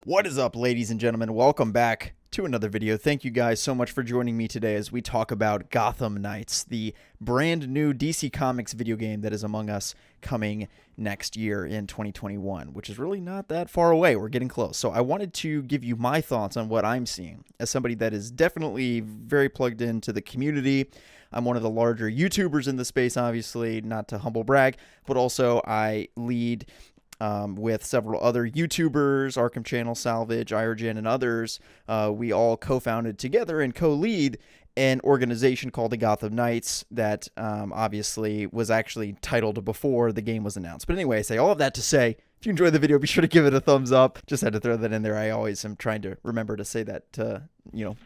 What is up, ladies and gentlemen? Welcome back to another video. Thank you guys so much for joining me today as we talk about Gotham Knights, the brand new DC Comics video game that is among us coming next year in 2021, which is really not that far away. We're getting close. So I wanted to give you my thoughts on what I'm seeing as somebody that is definitely very plugged into the community. I'm one of the larger YouTubers in the space, obviously, not to humble brag, but also I lead with several other YouTubers, Arkham Channel, Salvage, Irogen, and others. We all co-founded together and co-lead an organization called the Gotham Knights that obviously was actually titled before the game was announced. But anyway, I say all of that to say, if you enjoyed the video, be sure to give it a thumbs up. Just had to throw that in there. I always am trying to remember to say that to,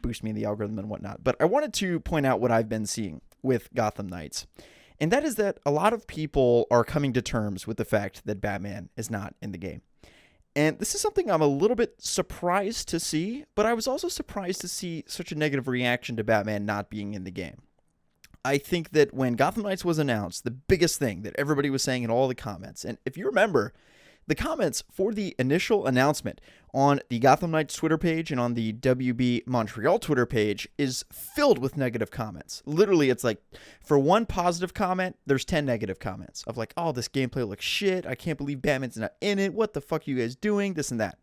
boost me in the algorithm and whatnot. But I wanted to point out what I've been seeing with Gotham Knights. And that is that a lot of people are coming to terms with the fact that Batman is not in the game. And this is something I'm a little bit surprised to see, but I was also surprised to see such a negative reaction to Batman not being in the game. I think that when Gotham Knights was announced, the biggest thing that everybody was saying in all the comments, and if you remember, the comments for the initial announcement on the Gotham Knights Twitter page and on the WB Montreal Twitter page is filled with negative comments. Literally, it's like, for one positive comment, there's 10 negative comments of like, oh, this gameplay looks shit. I can't believe Batman's not in it. What the fuck are you guys doing? This and that.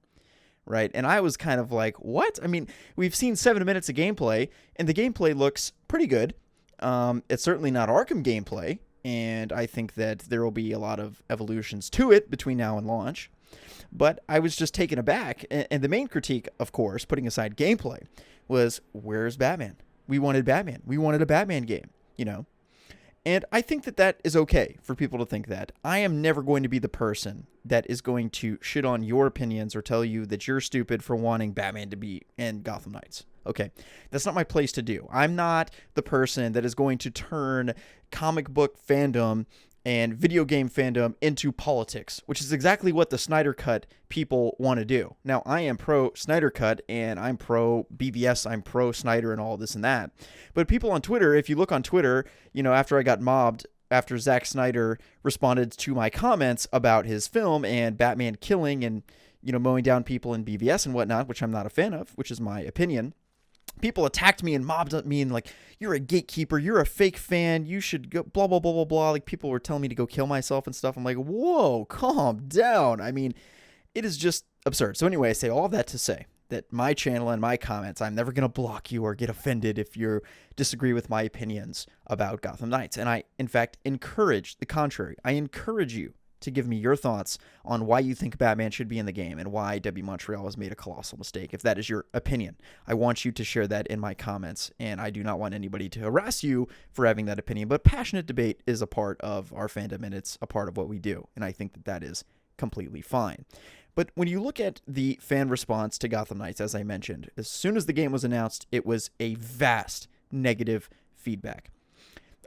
Right? And I was kind of like, what? I mean, we've seen 7 minutes of gameplay, and the gameplay looks pretty good. It's certainly not Arkham gameplay. And I think that there will be a lot of evolutions to it between now and launch. But I was just taken aback. And the main critique, of course, putting aside gameplay, was, where's Batman? We wanted Batman. We wanted a Batman game, And I think that that is okay for people to think that. I am never going to be the person that is going to shit on your opinions or tell you that you're stupid for wanting Batman to be in Gotham Knights. Okay, that's not my place to do. I'm not the person that is going to turn comic book fandom and video game fandom into politics, which is exactly what the Snyder Cut people want to do. Now, I am pro Snyder Cut and I'm pro BVS, I'm pro Snyder and all this and that. But people on Twitter, if you look on Twitter, after I got mobbed, after Zack Snyder responded to my comments about his film and Batman killing and, mowing down people in BVS and whatnot, which I'm not a fan of, which is my opinion. People attacked me and mobbed me and like, you're a gatekeeper, you're a fake fan, you should go blah, blah, blah, blah, blah. Like, people were telling me to go kill myself and stuff. I'm like, whoa, calm down. I mean, it is just absurd. So anyway, I say all of that to say that my channel and my comments, I'm never going to block you or get offended if you disagree with my opinions about Gotham Knights. And I, in fact, encourage the contrary. I encourage you to give me your thoughts on why you think Batman should be in the game and why W Montreal has made a colossal mistake. If that is your opinion, I want you to share that in my comments, and I do not want anybody to harass you for having that opinion, but passionate debate is a part of our fandom, and it's a part of what we do, and I think that that is completely fine. But when you look at the fan response to Gotham Knights, as I mentioned, as soon as the game was announced, it was a vast negative feedback.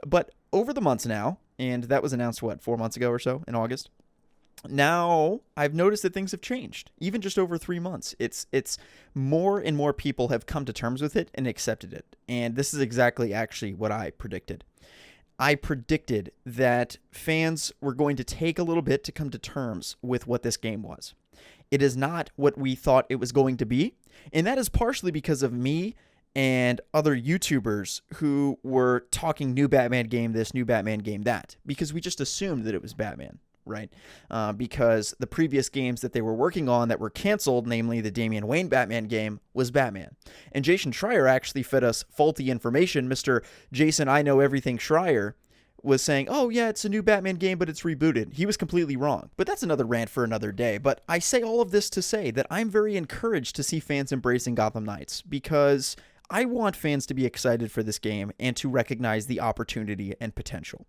But over the months now, and that was announced, 4 months ago or so, in August? Now, I've noticed that things have changed, even just over 3 months. It's more and more people have come to terms with it and accepted it. And this is exactly actually what I predicted. I predicted that fans were going to take a little bit to come to terms with what this game was. It is not what we thought it was going to be, and that is partially because of me and other YouTubers who were talking new Batman game this, new Batman game that, because we just assumed that it was Batman, right? Because the previous games that they were working on that were canceled, namely the Damian Wayne Batman game, was Batman. And Jason Schreier actually fed us faulty information. Mr. Jason I Know Everything Schreier was saying, oh yeah, it's a new Batman game, but it's rebooted. He was completely wrong. But that's another rant for another day. But I say all of this to say that I'm very encouraged to see fans embracing Gotham Knights, because I want fans to be excited for this game and to recognize the opportunity and potential.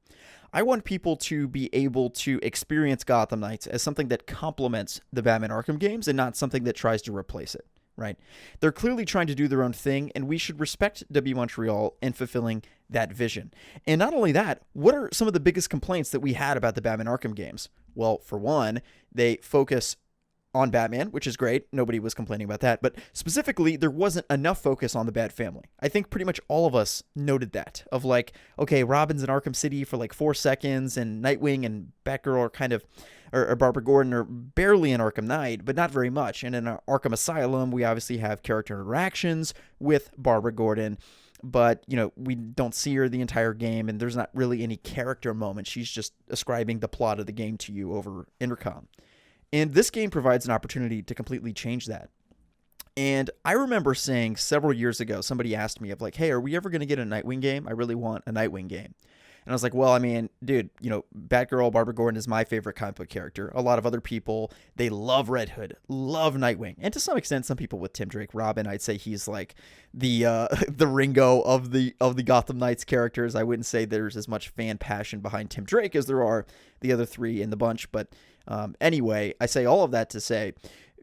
I want people to be able to experience Gotham Knights as something that complements the Batman Arkham games and not something that tries to replace it, right? They're clearly trying to do their own thing, and we should respect W Montreal in fulfilling that vision. And not only that, what are some of the biggest complaints that we had about the Batman Arkham games? Well, for one, they focus on Batman, which is great. Nobody was complaining about that. But specifically, there wasn't enough focus on the Bat family. I think pretty much all of us noted that. Of like, okay, Robin's in Arkham City for like 4 seconds, and Nightwing and Batgirl are kind of, or Barbara Gordon are barely in Arkham Knight, but not very much. And in Arkham Asylum, we obviously have character interactions with Barbara Gordon, but, we don't see her the entire game, and there's not really any character moment. She's just ascribing the plot of the game to you over intercom. And this game provides an opportunity to completely change that. And I remember saying several years ago, somebody asked me of like, hey, are we ever going to get a Nightwing game? I really want a Nightwing game. And I was like, well, I mean, dude, Batgirl, Barbara Gordon is my favorite comic book character. A lot of other people, they love Red Hood, love Nightwing. And to some extent, some people with Tim Drake Robin, I'd say he's like the the Ringo of the Gotham Knights characters. I wouldn't say there's as much fan passion behind Tim Drake as there are the other three in the bunch. But anyway, I say all of that to say,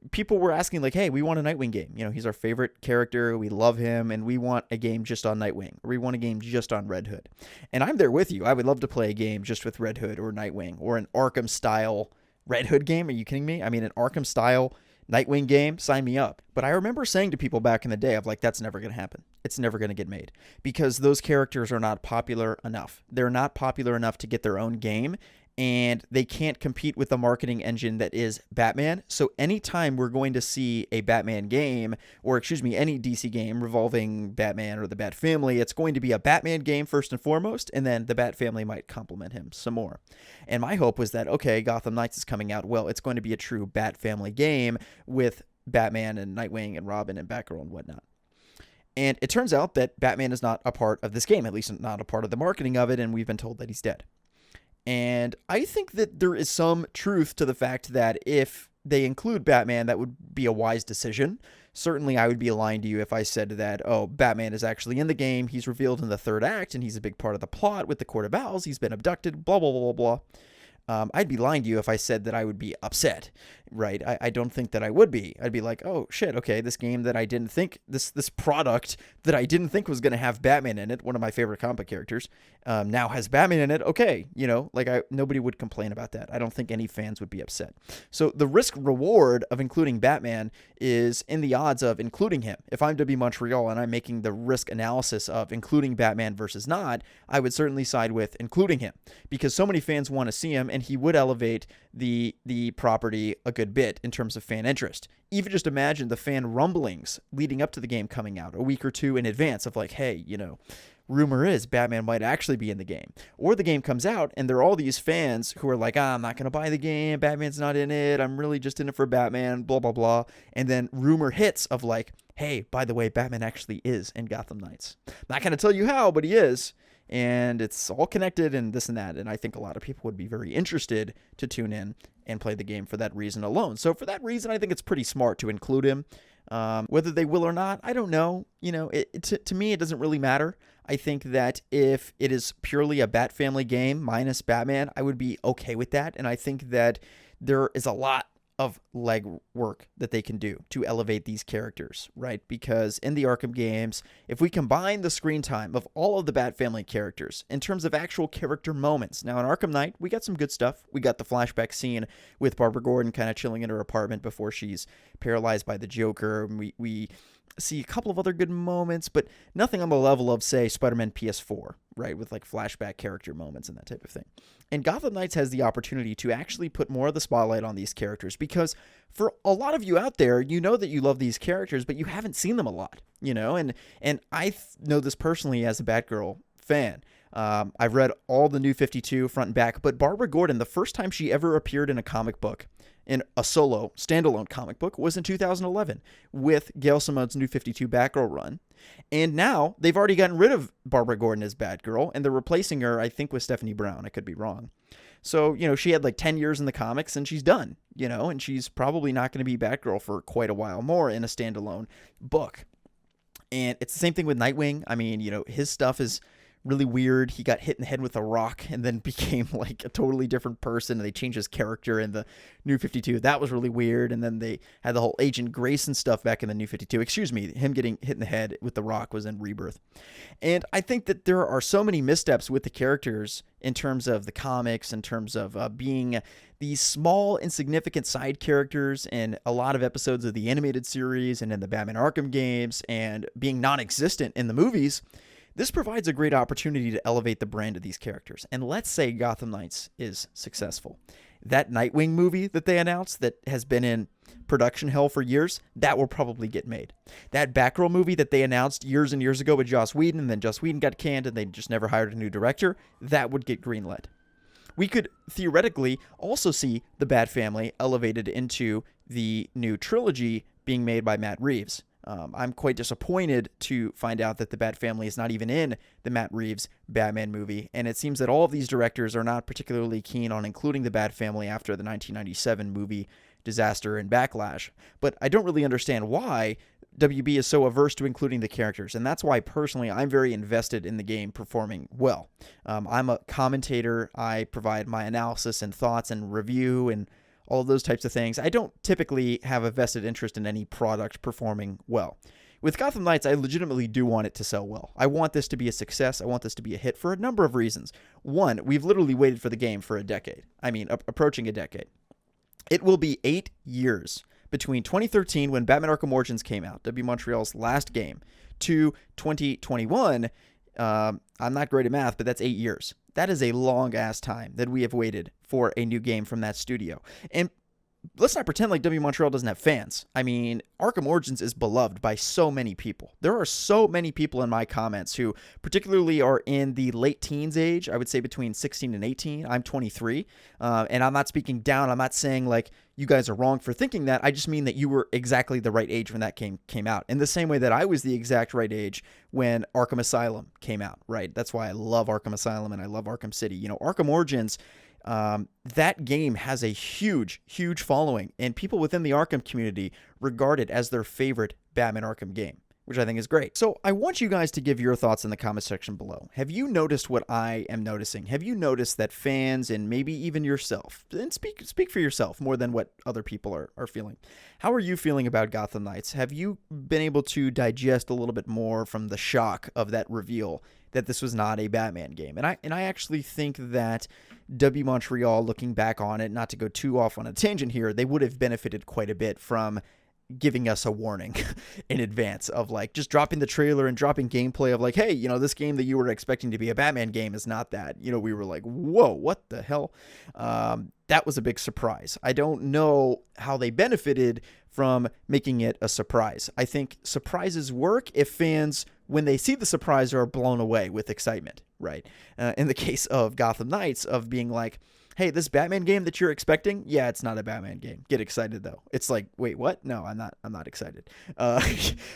people were asking like, hey, we want a Nightwing game. He's our favorite character. We love him, and we want a game just on Nightwing, or we want a game just on Red Hood. And I'm there with you. I would love to play a game just with Red Hood or Nightwing, or an Arkham-style Red Hood game. Are you kidding me? I mean, an Arkham-style Nightwing game, sign me up. But I remember saying to people back in the day, of like, that's never going to happen. It's never going to get made, because those characters are not popular enough. They're not popular enough to get their own game, and they can't compete with the marketing engine that is Batman. So anytime we're going to see a Batman game, or any DC game revolving Batman or the Bat family, it's going to be a Batman game first and foremost, and then the Bat family might complement him some more. And my hope was that, okay, Gotham Knights is coming out. Well, it's going to be a true Bat family game with Batman and Nightwing and Robin and Batgirl and whatnot. And it turns out that Batman is not a part of this game, at least not a part of the marketing of it, and we've been told that he's dead. And I think that there is some truth to the fact that if they include Batman, that would be a wise decision. Certainly, I would be lying to you if I said that, oh, Batman is actually in the game, he's revealed in the third act, and he's a big part of the plot with the Court of Owls, he's been abducted, blah, blah, blah, blah, blah. I'd be lying to you if I said that I would be upset, right? I don't think that I would be. I'd be like, oh, shit, okay, this game that I didn't think, this product that I didn't think was going to have Batman in it, one of my favorite comic characters, now has Batman in it. Okay, nobody would complain about that. I don't think any fans would be upset. So the risk reward of including Batman is in the odds of including him. If I'm W. Montreal and I'm making the risk analysis of including Batman versus not, I would certainly side with including him, because so many fans want to see him, and he would elevate the property a good bit in terms of fan interest. Even just imagine the fan rumblings leading up to the game coming out a week or two in advance of like, hey, rumor is Batman might actually be in the game. Or the game comes out and there are all these fans who are like, I'm not going to buy the game, Batman's not in it, I'm really just in it for Batman, blah, blah, blah. And then rumor hits of like, hey, by the way, Batman actually is in Gotham Knights. Not going to tell you how, but he is. And it's all connected and this and that. And I think a lot of people would be very interested to tune in and play the game for that reason alone. So for that reason, I think it's pretty smart to include him. Whether they will or not, I don't know. To me, it doesn't really matter. I think that if it is purely a Bat family game minus Batman, I would be okay with that. And I think that there is a lot of leg work that they can do to elevate these characters, right? Because in the Arkham games, if we combine the screen time of all of the Bat family characters in terms of actual character moments, now in Arkham Knight, we got some good stuff. We got the flashback scene with Barbara Gordon kind of chilling in her apartment before she's paralyzed by the Joker. We see a couple of other good moments, but nothing on the level of, say, Spider-Man PS4, right? With like flashback character moments and that type of thing. And Gotham Knights has the opportunity to actually put more of the spotlight on these characters, because for a lot of you out there, that you love these characters, but you haven't seen them a lot, and I know this personally as a Batgirl fan. I've read all the New 52 front and back, but Barbara Gordon, the first time she ever appeared in a comic book, in a solo, standalone comic book, was in 2011 with Gail Simone's New 52 Batgirl run. And now they've already gotten rid of Barbara Gordon as Batgirl, and they're replacing her, I think, with Stephanie Brown. I could be wrong. So, she had like 10 years in the comics and she's done, and she's probably not going to be Batgirl for quite a while more in a standalone book. And it's the same thing with Nightwing. I mean, his stuff is really weird. He got hit in the head with a rock and then became like a totally different person, and they changed his character in the New 52. That was really weird. And then they had the whole Agent Grayson stuff back in the New 52. Him getting hit in the head with the rock was in Rebirth. And I think that there are so many missteps with the characters in terms of the comics, in terms of being these small, insignificant side characters in a lot of episodes of the animated series and in the Batman Arkham games, and being non-existent in the movies. This provides a great opportunity to elevate the brand of these characters. And let's say Gotham Knights is successful. that Nightwing movie that they announced that has been in production hell for years, that will probably get made. That Batgirl movie that they announced years and years ago with Joss Whedon, and then Joss Whedon got canned and they just never hired a new director, that would get greenlit. We could theoretically also see the Bat Family elevated into the new trilogy being made by Matt Reeves. I'm quite disappointed to find out that the Bat Family is not even in the Matt Reeves Batman movie, and it seems that all of these directors are not particularly keen on including the Bat Family after the 1997 movie Disaster and Backlash. But I don't really understand why WB is so averse to including the characters, and that's why personally I'm very invested in the game performing well. I'm a commentator. I provide my analysis and thoughts and review and all of those types of things. I don't typically have a vested interest in any product performing well. With Gotham Knights, I legitimately do want it to sell well. I want this to be a success. I want this to be a hit for a number of reasons. One, we've literally waited for the game for a decade. I mean, approaching a decade. It will be 8 years between 2013, when Batman Arkham Origins came out, W Montreal's last game, to 2021. I'm not great at math, but that's 8 years. That is a long-ass time that we have waited for a new game from that studio. And let's not pretend like W Montreal doesn't have fans. I mean, Arkham Origins is beloved by so many people. There are so many people in my comments who particularly are in the late teens age. I would say between 16 and 18. I'm 23. And I'm not speaking down. I'm not saying like you guys are wrong for thinking that. I just mean that you were exactly the right age when that game came out. In the same way that I was the exact right age when Arkham Asylum came out, right? That's why I love Arkham Asylum and I love Arkham City. You know, Arkham Origins, that game has a huge, huge following, and people within the Arkham community regard it as their favorite Batman Arkham game, which I think is great. So I want you guys to give your thoughts in the comment section below. Have you noticed what I am noticing? Have you noticed that fans, and maybe even yourself, and speak for yourself more than what other people are feeling. How are you feeling about Gotham Knights? Have you been able to digest a little bit more from the shock of that reveal that this was not a Batman game? And I actually think that W Montreal, looking back on it, not to go too off on a tangent here, they would have benefited quite a bit from giving us a warning in advance of like just dropping the trailer and dropping gameplay of like, hey, you know, this game that you were expecting to be a Batman game is not that. You know, we were like, whoa, what the hell? That was a big surprise. I don't know how they benefited from making it a surprise. I think surprises work if fans, when they see the surprise, are blown away with excitement, right? In the case of Gotham Knights, of being like, hey, this Batman game that you're expecting, yeah, it's not a Batman game. Get excited though. It's like, wait, what? No, I'm not excited.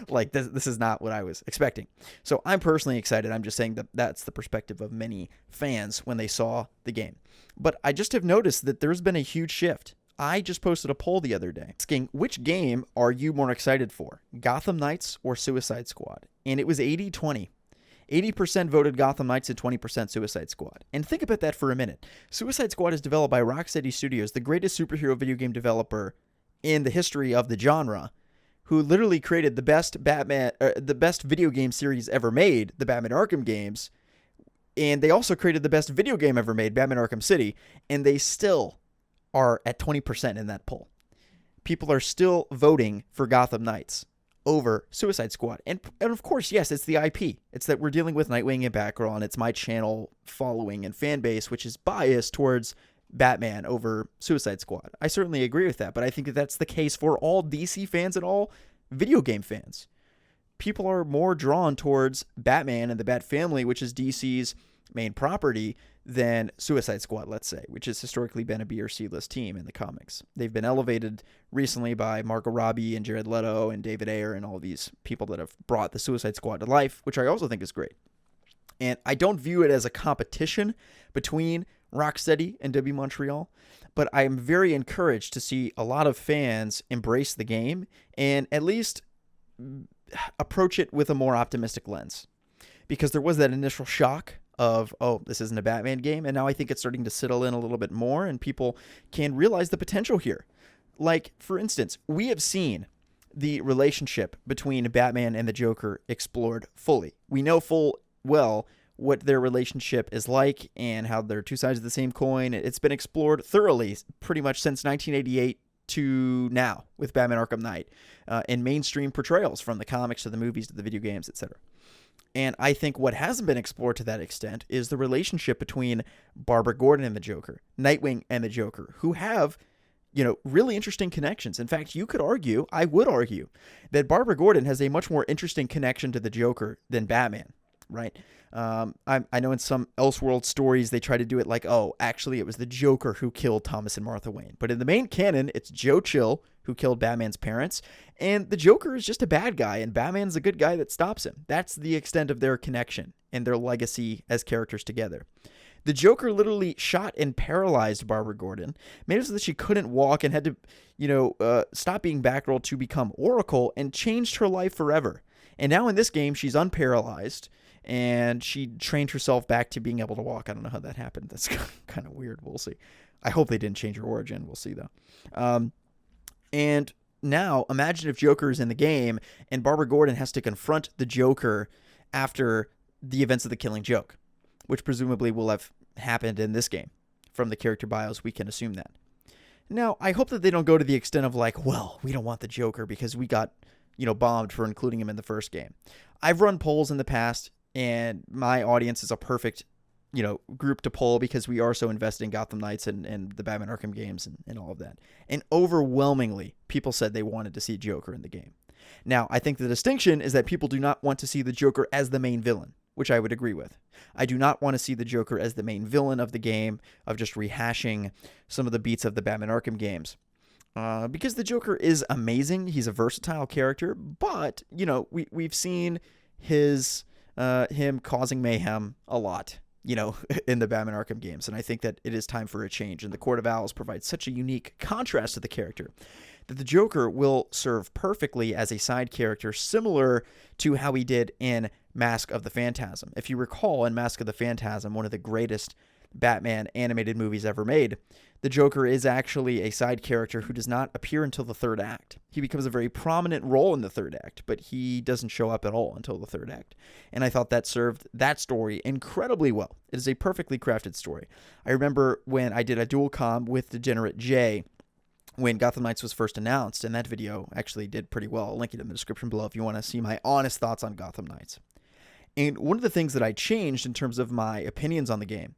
Like this is not what I was expecting. So I'm personally excited. I'm just saying that that's the perspective of many fans when they saw the game. But I just have noticed that there's been a huge shift. I just posted a poll the other day asking, which game are you more excited for, Gotham Knights or Suicide Squad? And it was 80-20. 80% voted Gotham Knights and 20% Suicide Squad. And think about that for a minute. Suicide Squad is developed by Rocksteady Studios, the greatest superhero video game developer in the history of the genre, who literally created the best video game series ever made, the Batman Arkham games. And they also created the best video game ever made, Batman Arkham City. And they still are at 20% in that poll. People are still voting for Gotham Knights over Suicide Squad. And of course, yes, it's the IP. It's that we're dealing with Nightwing and Batgirl, and it's my channel following and fan base, which is biased towards Batman over Suicide Squad. I certainly agree with that, but I think that that's the case for all DC fans and all video game fans. People are more drawn towards Batman and the Bat Family, which is DC's main property, than Suicide Squad, let's say, which has historically been a B or C list team in the comics. They've been elevated recently by Margot Robbie and Jared Leto and David Ayer and all these people that have brought the Suicide Squad to life, which I also think is great. And I don't view it as a competition between Rocksteady and W Montreal, but I am very encouraged to see a lot of fans embrace the game and at least approach it with a more optimistic lens. Because there was that initial shock of, oh, this isn't a Batman game, and now I think it's starting to settle in a little bit more, and people can realize the potential here. Like, for instance, we have seen the relationship between Batman and the Joker explored fully. We know full well what their relationship is like and how they're two sides of the same coin. It's been explored thoroughly pretty much since 1988 to now with Batman Arkham Knight, in mainstream portrayals, from the comics to the movies to the video games, etc. And I think what hasn't been explored to that extent is the relationship between Barbara Gordon and the Joker, Nightwing and the Joker, who have, really interesting connections. In fact, you could argue, I would argue, that Barbara Gordon has a much more interesting connection to the Joker than Batman, right? I know in some Elseworld stories they try to do it like, oh, actually it was the Joker who killed Thomas and Martha Wayne. But in the main canon, it's Joe Chill who killed Batman's parents, and the Joker is just a bad guy, and Batman's a good guy that stops him. That's the extent of their connection and their legacy as characters together. The Joker literally shot and paralyzed Barbara Gordon, made it so that she couldn't walk and had to, stop being Batgirl to become Oracle, and changed her life forever. And now in this game, she's unparalyzed, and she trained herself back to being able to walk. I don't know how that happened. That's kind of weird. We'll see. I hope they didn't change her origin. We'll see, though. And now, imagine if Joker is in the game, and Barbara Gordon has to confront the Joker after the events of The Killing Joke, which presumably will have happened in this game. From the character bios, we can assume that. Now, I hope that they don't go to the extent of like, well, we don't want the Joker because we got, bombed for including him in the first game. I've run polls in the past, and my audience is a perfect, group to poll because we are so invested in Gotham Knights and the Batman Arkham games and all of that. And overwhelmingly, people said they wanted to see Joker in the game. Now, I think the distinction is that people do not want to see the Joker as the main villain, which I would agree with. I do not want to see the Joker as the main villain of the game, of just rehashing some of the beats of the Batman Arkham games. Because the Joker is amazing. He's a versatile character, but, we've seen him causing mayhem a lot, in the Batman Arkham games. And I think that it is time for a change. And the Court of Owls provides such a unique contrast to the character that the Joker will serve perfectly as a side character, similar to how he did in Mask of the Phantasm. If you recall, in Mask of the Phantasm, one of the greatest Batman animated movies ever made, the Joker is actually a side character who does not appear until the third act. He becomes a very prominent role in the third act, but he doesn't show up at all until the third act. And I thought that served that story incredibly well. It is a perfectly crafted story. I remember when I did a dual comm with Degenerate J when Gotham Knights was first announced, and that video actually did pretty well. I'll link it in the description below if you want to see my honest thoughts on Gotham Knights. And one of the things that I changed in terms of my opinions on the game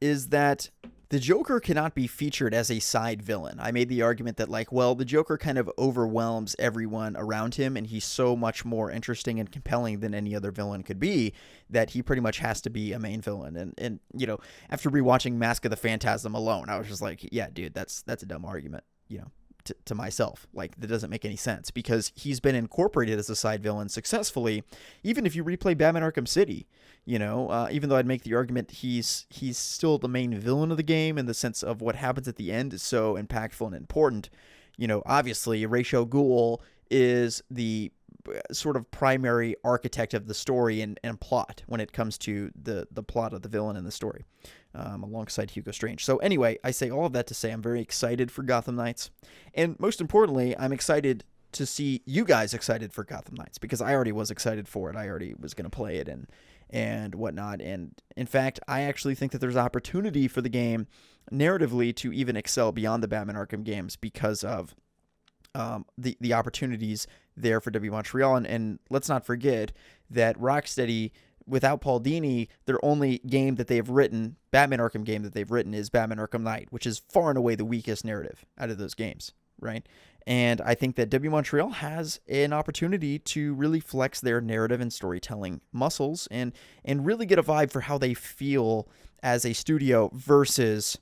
is that the Joker cannot be featured as a side villain. I made the argument that, the Joker kind of overwhelms everyone around him, and he's so much more interesting and compelling than any other villain could be, that he pretty much has to be a main villain. And after rewatching Mask of the Phantasm alone, I was just like, yeah, dude, that's a dumb argument, to myself. That doesn't make any sense, because he's been incorporated as a side villain successfully, even if you replay Batman Arkham City. Even though I'd make the argument he's still the main villain of the game in the sense of what happens at the end is so impactful and important. Obviously, Ra's al Ghul is the sort of primary architect of the story and plot when it comes to the plot of the villain in the story, alongside Hugo Strange. So anyway, I say all of that to say I'm very excited for Gotham Knights, and most importantly, I'm excited to see you guys excited for Gotham Knights, because I already was excited for it. I already was going to play it and whatnot. And in fact, I actually think that there's opportunity for the game narratively to even excel beyond the Batman Arkham games because of the opportunities there for W Montreal. And let's not forget that Rocksteady, without Paul Dini, their only game that they've written, Batman Arkham game that they've written, is Batman Arkham Knight, which is far and away the weakest narrative out of those games, right? And I think that W Montreal has an opportunity to really flex their narrative and storytelling muscles and really get a vibe for how they feel as a studio versus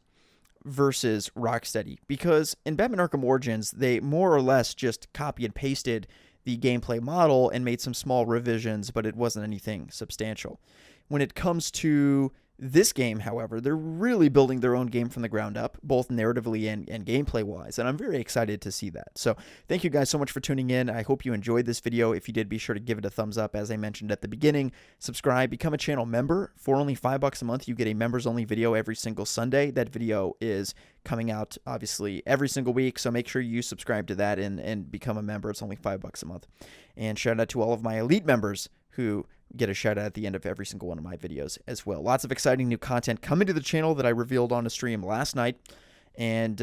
Rocksteady. Because in Batman Arkham Origins, they more or less just copy and pasted the gameplay model and made some small revisions, but it wasn't anything substantial. When it comes to this game, however, they're really building their own game from the ground up, both narratively and gameplay-wise, and I'm very excited to see that. So thank you guys so much for tuning in. I hope you enjoyed this video. If you did, be sure to give it a thumbs up, as I mentioned at the beginning. Subscribe, become a channel member. For only $5 a month, you get a members-only video every single Sunday. That video is coming out, obviously, every single week, so make sure you subscribe to that and become a member. It's only $5 a month. And shout out to all of my elite members who get a shout out at the end of every single one of my videos as well. Lots of exciting new content coming to the channel that I revealed on a stream last night. And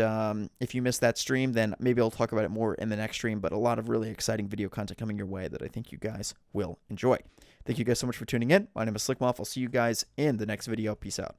if you missed that stream, then maybe I'll talk about it more in the next stream. But a lot of really exciting video content coming your way that I think you guys will enjoy. Thank you guys so much for tuning in. My name is Slickmoff. I'll see you guys in the next video. Peace out.